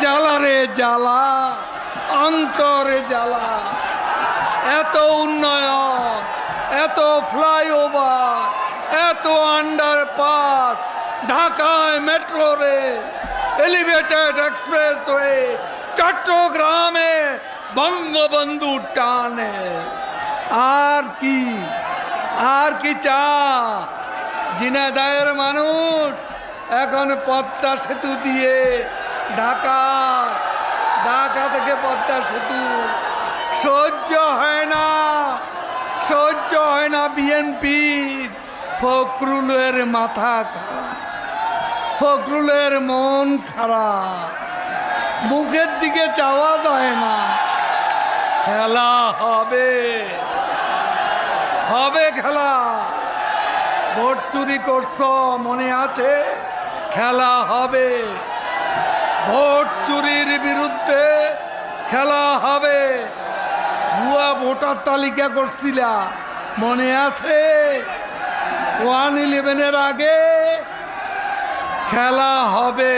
জ্বালা রে জ্বালা, অন্তরে জ্বালা। এত উন্নয়ন, এত ফ্লাইওভার, এত আন্ডারপাস, ঢাকায় মেট্রো রেল, এলিভেটেড এক্সপ্রেসওয়ে, চট্টগ্রামে বঙ্গবন্ধু টানে। আর কি চা? ঝিনাইদহের মানুষ এখন পদ্মা সেতু দিয়ে ঢাকা থেকে পদ্মা সেতু সহ্য হয় না বিএনপির। ফখরুলের মাথা খারাপ, ফখরুলের মন খারাপ, মুখের দিকে চাওয়া যায় না। খেলা হবে খেলা। ভোট চুরি করছ মনে আছে? খেলা হবে। ভোট চুরির বিরুদ্ধে খেলা হবে। ভুয়া ভোটার তালিকা করছিলা মনে আছে? 1/11-এর আগে খেলা হবে।